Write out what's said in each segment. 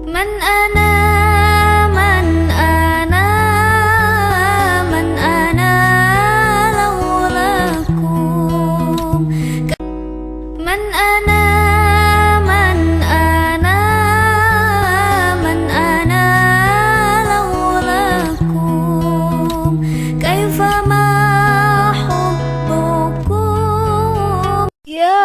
من أنا من أنا من أنا لولاكم من أنا من أنا من أنا لولاكم كيف ما حبكم يا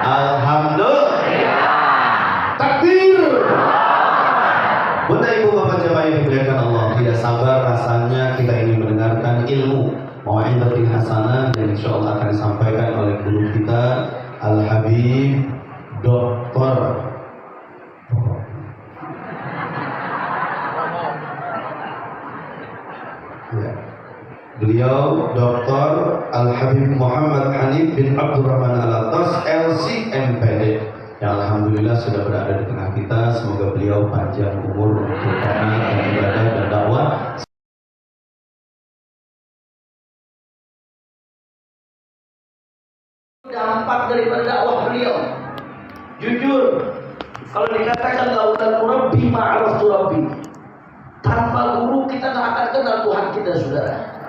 Alhamdulillah. Takbir. Bunda ibu bapak jemaah yang dimuliakan Allah, tidak sabar rasanya kita ingin mendengarkan ilmu mau'izatul hasanah yang insyaallah akan disampaikan oleh guru kita Al Habib Dr. Beliau Dr. Al Habib Muhammad Hanif bin Abdurrahman Al-Atas LC MPD yang alhamdulillah sudah berada di tengah kita. Semoga beliau panjang umur untuk anak dan ibadah dan dakwah. Dampak daripada dakwah beliau, jujur, kalau dikatakan lautan murabbi ma'araftu rabbi, tanpa guru kita tak akan kenal Tuhan kita, saudara.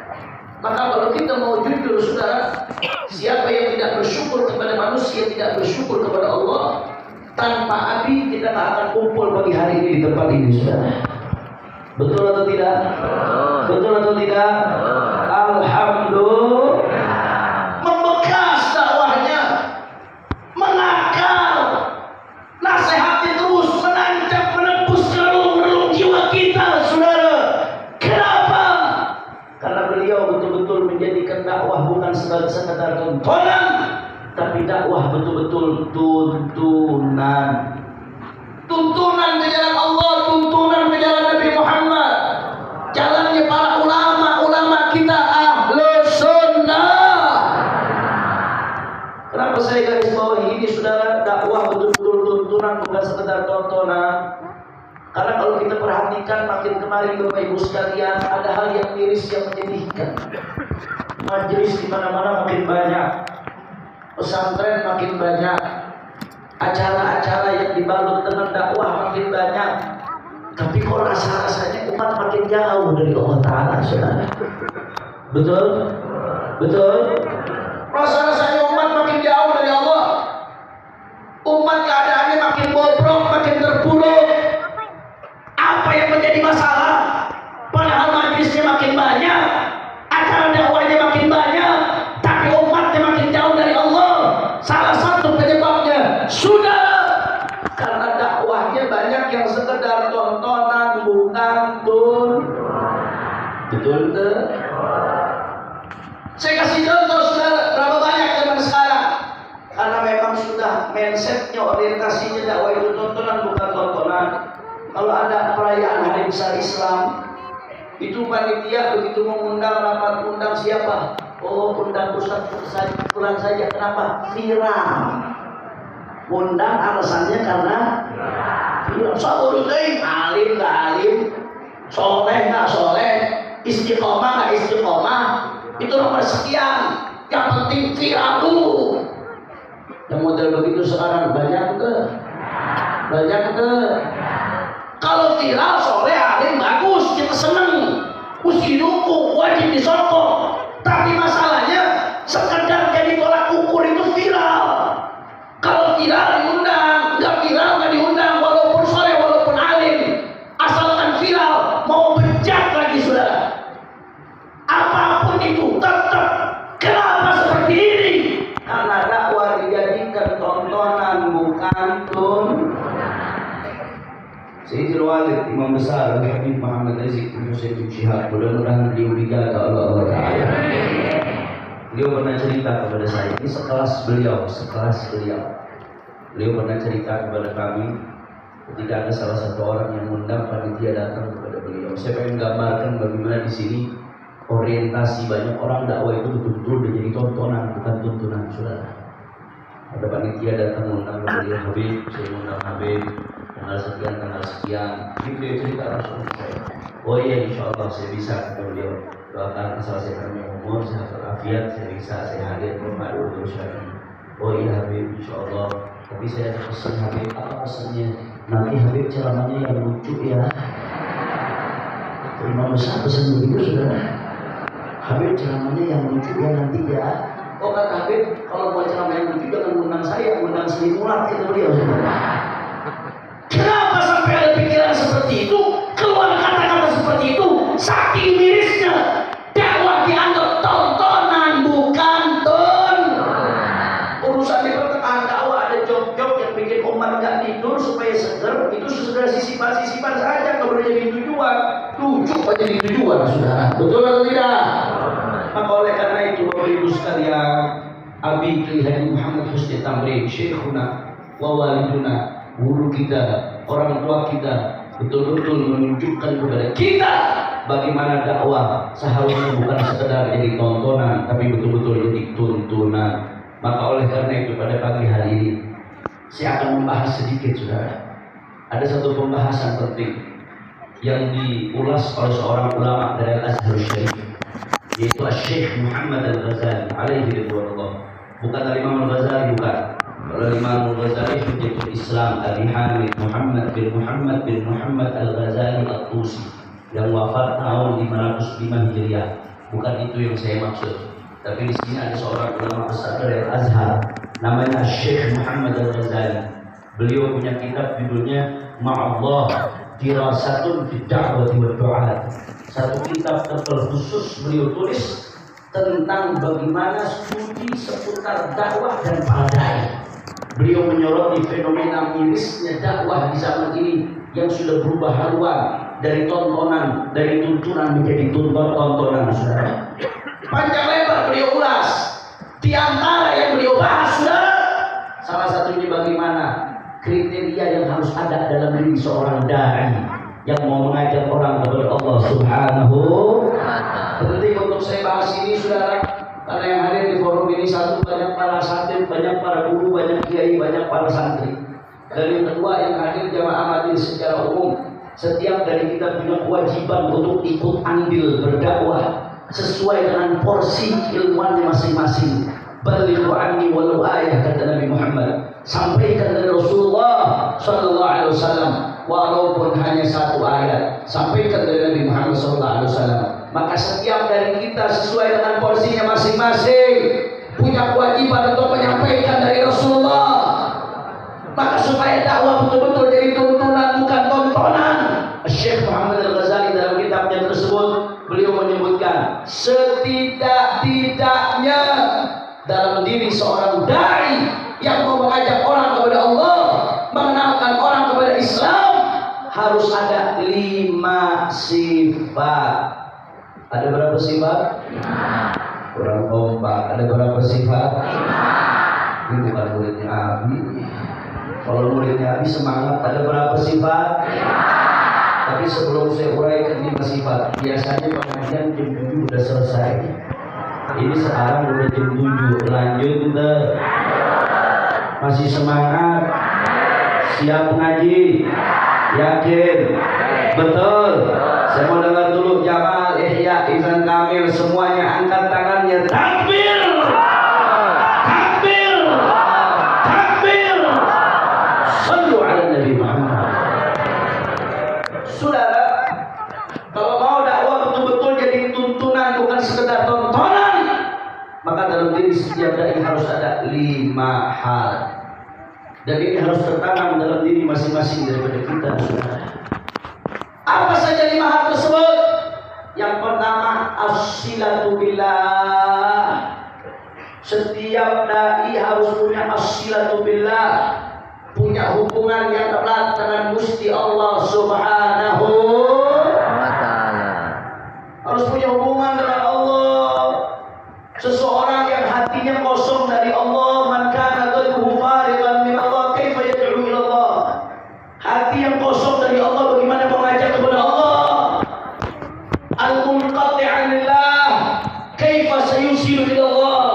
Maka kalau kita mau jujur, saudara, siapa yang tidak bersyukur kepada manusia, tidak bersyukur kepada Allah, tanpa abi kita tak akan kumpul pagi hari ini di tempat ini, saudara. Betul atau tidak? Betul atau tidak? Alhamdulillah. Membekas dakwahnya, mengakar, nasihatnya terus menancap, menembus relung-relung jiwa kita, saudara. Kenapa? Karena beliau betul-betul menjadikan dakwah bukan sekedar tontonan, tapi dakwah betul-betul tuntunan. Tuntunan ke jalan Allah, tuntunan ke jalan Nabi Muhammad. Jalannya para ulama-ulama kita ahli sunnah. Kenapa saya garis bawahi ini, saudara? Dakwah betul-betul tuntunan, bukan sekedar tontonan. Karena kalau kita perhatikan makin kemarin Bapak Ibu sekalian, ada hal yang miris yang menyedihkan. Majelis di mana-mana makin banyak, pesantren makin banyak, acara-acara yang dibalut dengan dakwah makin banyak. Tapi kok rasa-rasanya umat makin jauh dari Allah Ta'ala, saudara. Betul? Betul? Rasa-rasanya umat makin jauh dari Allah. Umat keadaannya makin bobrok, makin terpuruk. Apa yang menjadi masalah? Padahal majelisnya makin banyak, acara dakwahnya makin banyak, tapi umatnya makin jauh dari Allah. Salah satu penyebabnya sudah karena dakwahnya banyak yang sekedar tontonan, bukan betul ke? Saya kasih contoh, saudara, berapa banyak zaman sekarang, karena memang sudah mindsetnya, orientasinya dakwah itu tontonan bukan tontonan. Kalau ada perayaan hari besar Islam, itu panitia begitu mengundang rapat, undang siapa? Oh, undang Ustaz pulang saja. Kenapa? Viral. Undang alasannya karena viral. Sabur alim nggak alim, soleh nggak soleh, istiqomah nggak istiqomah, itu nomor sekian. Yang penting viral dulu. Yang model begitu sekarang banyak ke? Kalau viral soleh alim bagus, kita seneng, mesti dukung, wajib disokong. Tapi masalahnya sekedar jadi tolak ukur itu viral. Kalau viral diundang, nggak viral nggak diundang, walaupun soleh walaupun alim, asalkan viral. Mau bejat lagi saudara, apapun itu tetap. Kenapa seperti ini? Karena dakwah dijadikan tontonan bukan Sayyidul Walid Imam Besar Habib Muhammad Rizik bin Hussein bin Syihab, mudah-mudahan beliau dijaga oleh Allah Ta'ala. Beliau pernah cerita kepada saya, ini sekelas beliau. Beliau pernah cerita kepada kami ketika ada salah satu orang yang mengundang panitia datang kepada beliau. Saya pengen gambarkan bagaimana di sini orientasi banyak orang dakwah itu betul-betul menjadi tontonan, bukan tuntunan, saudara. Ada panitia datang mengundang beliau, Habib, saya mengundang Habib tanggal sekian. Ini beliau cerita langsung saya. Oh iya, insya Allah saya bisa kata beliau. Doakan asal saya kami umur, sehat walafiat, saya bisa, saya hadir bermadu berusaha. Oh iya Habib, insya Allah. Tapi saya ada pesan Habib, apa pesannya? Nanti Habib ceramahnya yang lucu ya. Imam Besar pesan begitu saudara. Habib ceramahnya yang lucu ya nanti ya. Oh kata Habib, kalau mau ceramah yang lucu jangan undang saya, undang Sri Mulat itu beliau saudara. Kenapa sampai ada pikiran seperti itu? Keluar kata-kata seperti itu, saking mirisnya. Dakwah dianggap tontonan, bukan urusan di pertengahan dakwah ada job-job yang bikin umat nggak tidur supaya seger. Itu sudah sisipan saja, nggak boleh jadi tujuan. Lucu aja jadi tujuan, saudara. Betul atau tidak? Maka oleh karena itu Bapak Ibu sekalian, Abi Kiai Haji Muhammad Husni Tamrin, Syekhuna wa waliduna, guru kita, orang tua kita, betul-betul menunjukkan kepada kita bagaimana dakwah seharusnya bukan sekedar jadi tontonan, tapi betul-betul jadi tuntunan. Maka oleh karena itu pada pagi hari ini saya akan membahas sedikit, saudara. Ada satu pembahasan penting yang diulas oleh seorang ulama dari Al-Azhar Syarif, yaitu Syekh Muhammad Al-Ghazali alaihi ridwanullah. Bukan Imam Al-Ghazali, bukan. Kalau Imam Al-Ghazali Hujjatul Islam Abi Hamid Muhammad bin Muhammad Al-Ghazali At-Tusi yang wafat tahun 505 Hijriah. Bukan itu yang saya maksud. Tapi di sini ada seorang ulama besar dari Al-Azhar namanya Syekh Muhammad Al-Ghazali. Beliau punya kitab judulnya Ma'allah Dirasatun Fid Da'wati Wad Du'at. Satu kitab terkhusus beliau tulis tentang bagaimana studi seputar dakwah dan para dai. Beliau menyoroti fenomena mirisnya dakwah di zaman ini yang sudah berubah haluan dari tontonan, dari tuntunan menjadi tontonan, saudara. Panjang lebar beliau ulas. Di antara yang beliau bahas, saudara, salah satunya bagaimana kriteria yang harus ada dalam diri seorang dai yang mau mengajak orang kepada Allah Subhanahu. Penting untuk saya bahas ini, saudara, karena yang hadir di forum ini satu, banyak para santri, banyak para guru, banyak kiai, banyak para santri. Dan yang kedua yang hadir jamaah majelis secara umum, setiap dari kita punya kewajiban untuk ikut andil berdakwah sesuai dengan porsi ilmuannya masing-masing. Balighu anni walau ayah, kata Nabi Muhammad. Sampaikan dari Rasulullah sallallahu alaihi wasallam walaupun hanya satu ayat. Sampaikan dari Nabi Muhammad sallallahu alaihi wasallam. Maka setiap dari kita sesuai dengan porsinya masing-masing punya kewajiban untuk menyampaikan dari Rasulullah. Maka supaya dakwah betul-betul jadi tuntunan bukan tontonan. Syekh Muhammad Al-Ghazali dalam kitabnya tersebut beliau menyebutkan setidak-tidaknya dalam diri seorang dai yang mau mengajak orang kepada Allah, mengenalkan orang kepada Islam, harus ada 5 sifat. Ada berapa sifat? 5. Kurang kompak. Ada berapa sifat? 5. Ini bukan muridnya Abi. Kalau muridnya Abi semangat, ada berapa sifat? Tapi sebelum saya uraikan 5 sifat, biasanya pengajian jam 7 udah selesai. Ini sekarang udah jam 7, lanjut udah. Masih semangat? Siap ngaji? Yakin? Betul? Saya mau dengar dulu Jamal, Ihya, Ihsan Kamil, semuanya angkat tangannya. Takbir! Takbir! Takbir! Sallu ala Nabi Muhammad. Saudara, kalau mau dakwah betul-betul jadi tuntunan, bukan sekedar tontonan, maka dalam diri setiap dai harus ada 5 hal. Dan ini harus tertanam dalam diri masing-masing daripada kita, saudara. Apa saja 5 hal tersebut? Yang pertama, as-silatu billah. Setiap dai harus punya as-silatu billah, punya hubungan yang erat dengan Gusti Allah Subhanahu wa ta'ala. Harus punya hubungan dengan Allah. Seseorang yang hatinya kosong dari Allah, man kana qalbuhu farigan min Allah, kaifa yad'u ila Allah. Hati yang kosong dari Allah, bagaimana mengajak kepada Allah? Al-munqati'an lillah, kaifa sayusilu ila Allah.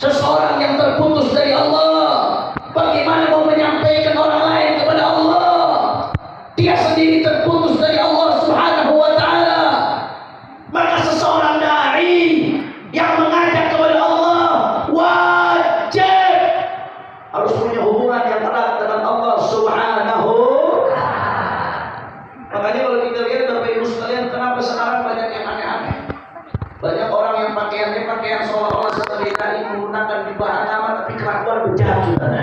Seseorang yang terputus dari Allah, bagaimana mau menyampaikan orang lain kepada Allah? Dia sendiri terputus dari Allah Subhanahu wa ta'ala. Maka seseorang dai yang mengajak kepada Allah wajib harus punya hubungan yang erat dengan Allah Subhanahu. Makanya kalau kita lihat Bapak Ibu sekalian, kenapa sekarang banyak yang aneh-aneh? Banyak orang yang pakaiannya pakaian seolah-olah seperti dai, menggunakan bahan aman tapi kelakuan bejat, saudara.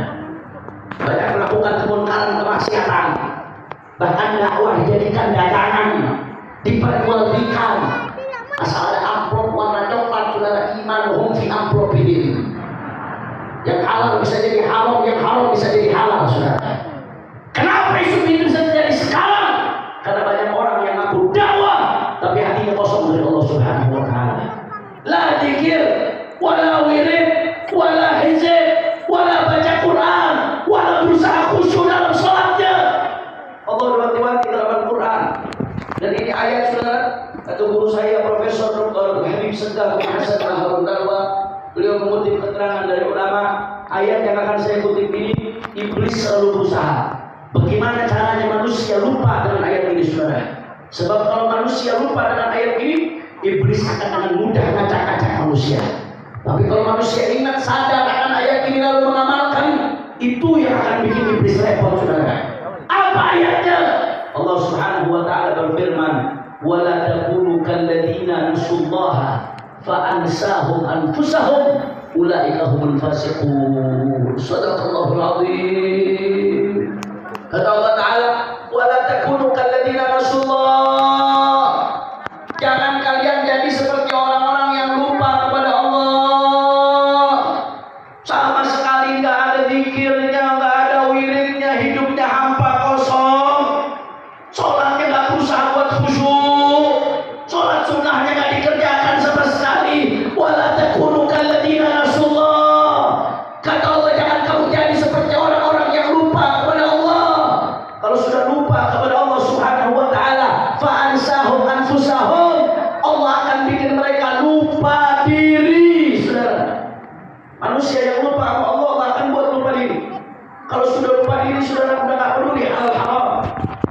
Banyak melakukan kemungkaran, kemaksiatan. Bahkan dakwah dijadikan dagangan, diperjualbelikan. Asal ada amplop warna coklat, saudara, imanuhum fi amplopihim. Yang halal bisa jadi haram, yang haram bisa jadi halal, saudara. Kenapa isu ini bisa terjadi sekarang? Karena banyak orang yang ngaku dakwah tapi hatinya kosong dari Allah Subhanahu wa ta'ala. La dzikir, wala wirid, wala hizib, wala baca Quran, wala berusaha khusyuk dalam salatnya. Allah wanti-wanti dalam Al-Quran. Dan ini ayat, saudara, kata guru saya Profesor Dr. Habib Segaf Hasan Harun Dalwa, beliau mengutip keterangan dari ulama. Ayat yang akan saya kutip ini, iblis selalu berusaha bagaimana caranya manusia lupa dengan ayat ini, saudara. Sebab kalau manusia lupa dengan ayat ini, iblis akan dengan mudah ngacak-ngacak manusia. Tapi kalau manusia ingat, sadar akan ayat ini lalu mengamalkan, itu yang akan bikin iblis repot, saudara. Apa ayatnya? Allah Subhanahu wa ta'ala berfirman, وَلَا تَكُونُوا كَالَّذِينَ نَسُوا اللَّهَ فَأَنْسَاهُمْ أَنفُسَهُمْ أُولَئِكَ هُمُ الْفَاسِقُونَ. Shadaqallahul azim. Kata Allah Ta'ala, وَلَا تَكُونُوا كَالَّذِينَ نَسُوا اللَّهَ. Jangan kalian jadi seperti orang-orang yang lupa kepada Allah. Sama sekali nggak ada zikirnya, nggak ada wiridnya, hidupnya hampa kosong. Sholatnya nggak berusaha buat khusyuk, sholat sunnahnya nggak dikerjakan sama sekali. Wala takunu kalladzina nasullah. Kata Allah, jangan kamu jadi seperti orang-orang yang lupa kepada Allah. Kalau sudah lupa kepada Allah Subhanahu wa ta'ala, fa ansahum anfusahum, Allah akan bikin mereka lupa diri, saudara. Manusia yang lupa sama Allah, Allah akan buat lupa diri. Kalau sudah lupa diri, saudara, udah nggak peduli hal haram,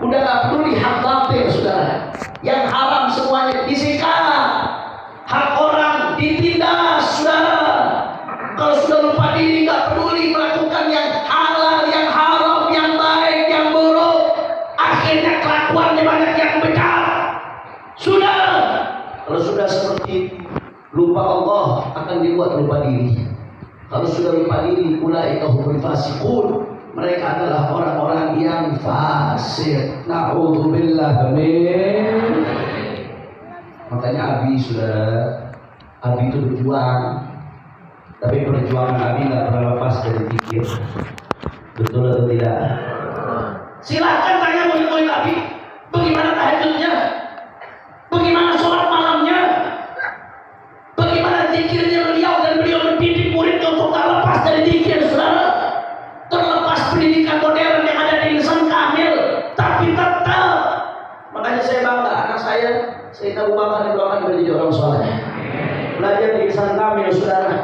udah nggak peduli hak batil, saudara. Yang haram semuanya disikat, hak orang ditindas, saudara. Kalau sudah lupa diri, nggak peduli melakukan yang halal, yang haram, yang baik, yang buruk, akhirnya kelakuannya banyak yang bejat. Sudah, kalau sudah seperti lupa Allah, akan dibuat lupa diri. Kalau sudah lupa diri, ulaika humul fasiqun. Mereka adalah orang-orang yang fasik. Na'udzubillah min. Makanya Abi, saudara, Abi itu berjuang, tapi perjuangan Abi nggak pernah lepas dari zikir. Betul atau tidak? Silahkan tanya murid-murid Abi, bagaimana tahajudnya, bagaimana sholat malamnya, bagaimana zikirnya beliau, dan beliau mendidik muridnya untuk tak lepas dari zikir, saudara. Terlepas pendidikan Sayyidina Abu Bakar didoakan menjadi orang soleh. Belajar di lisan kami ya saudara.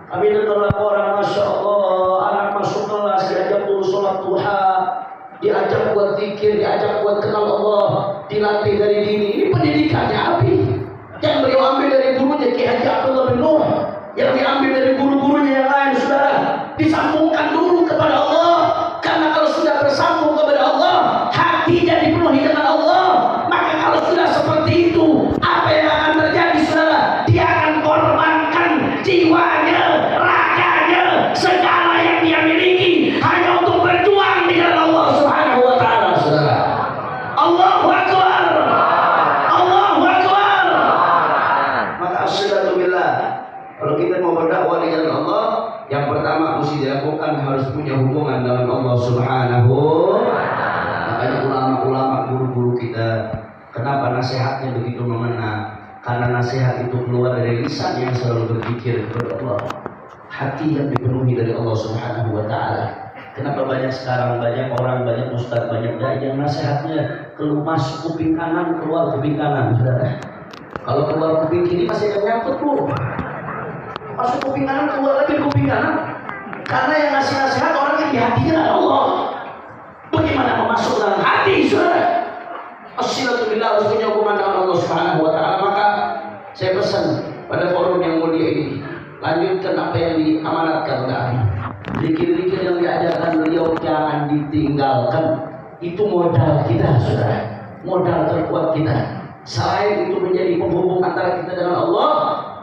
Kami dengar laporan, Masya Allah, anak masuk kelas diajak dulu sholat duha, diajak buat zikir, diajak buat kenal Allah, dilatih dari dini. Ini pendidikannya Abi. Yang beliau ambil dari gurunya Ki Haji Abdullah bin Nuh, yang diambil dari guru-gurunya yang lain, saudara. Disambungkan dulu kepada Allah, karena kalau sudah bersambung kepada Allah, hatinya dipenuhi dengan Allah. Maka kalau sudah seperti itu, apa yang akan terjadi, saudara? Dia akan korbankan jiwanya, raganya, segala yang dia miliki hanya untuk berjuang di jalan Allah Subhanahu wa taala, saudara. Allahu Akbar. Allahu Akbar. Maka asyhadu billah, kalau kita mau berdakwah di jalan Allah, yang pertama mesti dilakukan harus punya hubungan dengan Allah Subhanahu. Makanya ulama-ulama, guru-guru kita, kenapa nasihatnya begitu mengena? Karena nasihat itu keluar dari lisan yang selalu berpikir kepada Allah, hati yang dipenuhi dari Allah Subhanahu wa taala. Kenapa banyak sekarang, banyak orang, banyak ustaz, banyak dai yang nasihatnya keluar masuk kuping kanan, keluar kuping kanan, saudara. Kalau keluar kuping kiri masih ada nyangkut, Bu. Masuk kuping kanan, keluar lagi kuping kanan. Karena yang ngasih nasihat orang yang di hatinya Allah. Bagaimana memasuk dalam hati, saudara? As-silatu billah, harus punya hubungan dengan Allah Subhanahu wa taala. Maka saya pesan pada forum yang mulia ini, lanjutkan apa yang diamanatkan oleh Abi. Zikir-zikir yang diajarkan beliau jangan ditinggalkan. Itu modal kita, saudara. Modal terkuat kita. Selain itu menjadi penghubung antara kita dengan Allah,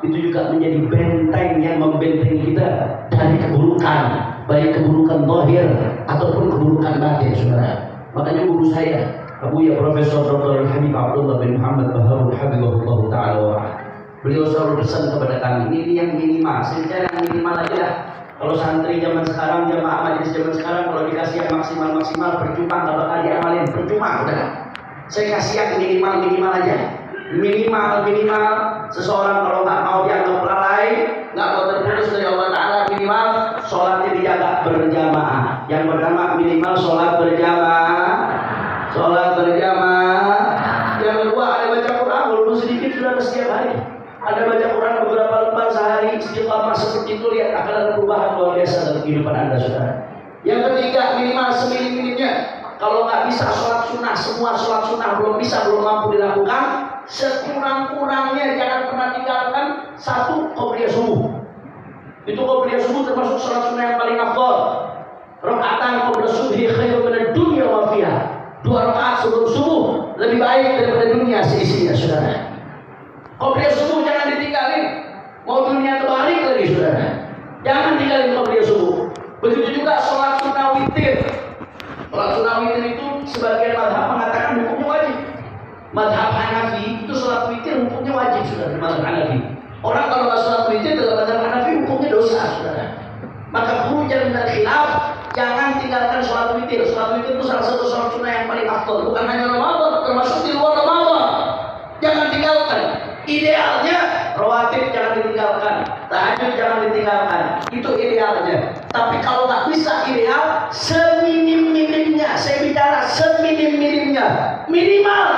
itu juga menjadi benteng yang membentengi kita dari keburukan, baik keburukan zahir ataupun keburukan batin, saudara. Makanya guru saya, Abu ya Profesor Dr. Habib Abdullah bin Muhammad Baharul Habibullah Ta'ala, beliau selalu pesan kepada kami, ini yang minimal, secara yang minimal aja lah. Kalau santri zaman sekarang, jamaah majelis zaman sekarang, kalau dikasih yang maksimal percuma, nggak bakal diamalin, percuma udah. Saya kasih yang minimal aja. Minimal seseorang kalau nggak mau dianggap lalai, nggak mau terputus dari Allah Ta'ala, minimal sholatnya dijaga berjamaah. Yang pertama minimal sholat berjamaah. Yang kedua ada baca Quran, walaupun sedikit sudah setiap hari. Ada baca Quran beberapa lembar sehari, istiqamah seperti itu, lihat akan ada perubahan luar biasa dalam kehidupan Anda, saudara. Yang ketiga minimal seminim-minimnya. Kalau nggak bisa sholat sunnah, semua sholat sunnah belum mampu dilakukan, sekurang-kurangnya jangan pernah tinggalkan satu qobliyah subuh. Itu qobliyah subuh termasuk sholat sunnah yang paling afdal. Rakaatan qabla subhi khairun minad dunya wa fiha. 2 rakaat sebelum subuh lebih baik daripada dunia seisinya, saudara. Qobliyah subuh jangan ditinggalin. Mau dunia terbalik lagi, saudara. Jangan tinggalin qobliyah subuh. Begitu juga sholat sunnah witir. Sholat sunnah witir itu sebagian madhab mengatakan hukumnya wajib. Madhab Hanafi itu sholat witir hukumnya wajib, saudara. Madhab Hanafi. Orang kalau nggak sholat witir dalam madhab Hanafi hukumnya dosa, saudara. Maka hujan dan khilaf, jangan tinggalkan sholat witir. Sholat witir itu salah satu sholat sunnah yang paling afdal. Bukan hanya Ramadan, termasuk di luar Ramadan. Jangan tinggalkan. Idealnya rawatib jangan ditinggalkan, tahajud jangan ditinggalkan. Itu idealnya. Tapi kalau nggak bisa ideal, seminim-minimnya. Saya bicara seminim-minimnya. Minimal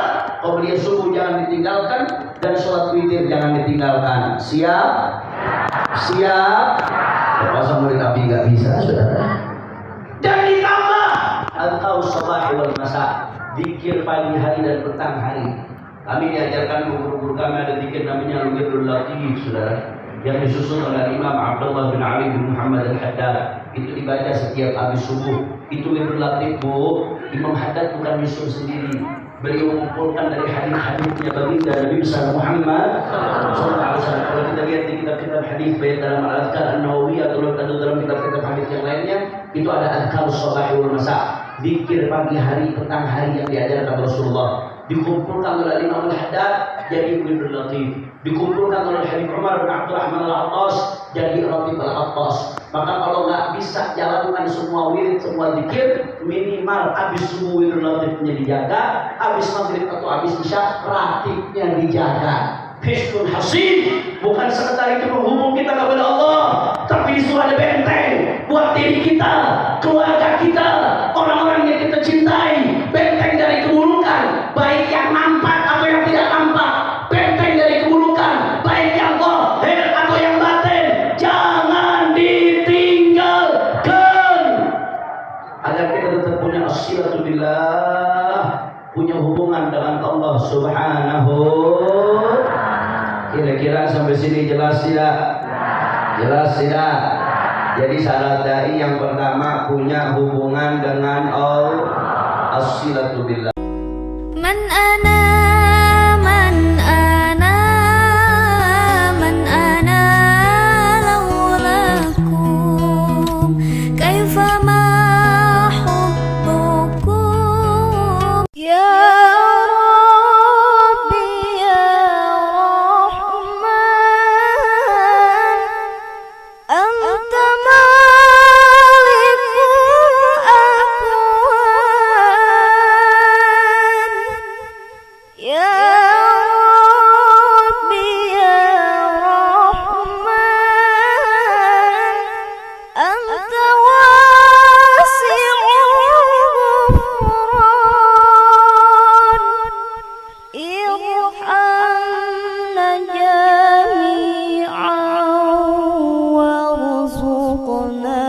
qobliyah subuh jangan ditinggalkan dan sholat witir jangan ditinggalkan. Siap? Masa murid Nabi nggak bisa, saudara. Dan ditambah adkar sabah wal masa, zikir pagi hari dan petang hari. Kami diajarkan guru-guru kami ada zikir namanya Wirdul Latif, saudara, yang disusun oleh Imam Abdullah bin Ali bin Muhammad Al-Haddad. Itu dibaca setiap habis subuh. Itu Wirdul Latif, Bu. Imam Haddad bukan nyusun sendiri. Beliau mengumpulkan dari hadis-hadisnya baginda Nabi besar Muhammad SAW. Kalau kita lihat di kitab-kitab hadis, baik dalam Al-Adhkar An-Nawawiyah atau dalam kitab-kitab hadis yang lainnya, itu ada adkar sabah wal masa, zikir pagi hari, petang hari yang diajarkan Rasulullah. Dikumpulkan oleh Imam Al-Haddad jadi Wirdul Latif, dikumpulkan oleh Habib Umar bin Abdurrahman Al-Attas jadi Ratib Al-Attas. Maka kalau nggak bisa jalankan semua wirid, semua zikir, minimal habis subuh Wirdul Latifnya dijaga, habis maghrib atau habis isya ratibnya dijaga. Hisnul Hasin, bukan sekedar itu menghubung kita kepada Allah, tapi disuruh ada benteng buat diri kita, keluarga kita, orang-orang yang kita cintai, benteng dari keburukan, baik yang nampak atau yang tidak nampak. punya hubungan dengan Allah Subhanahu. Kira-kira sampai sini jelas tidak? Jelas tidak? Jadi syarat dai yang pertama punya hubungan dengan Allah, as-silatu billah. Man ana man ana man ana laulakum kaifa ma hubbukum ya Rabbi ya Rahman anta malikul akwan ya Rabbi ya Rahman anta wasi'ul ghufran irhamna jami'an warzuqna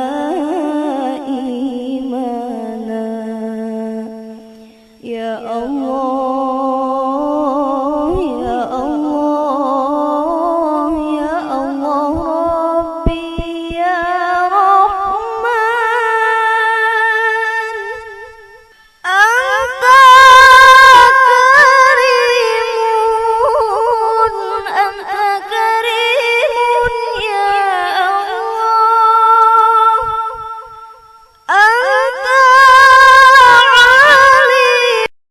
imana ya Allah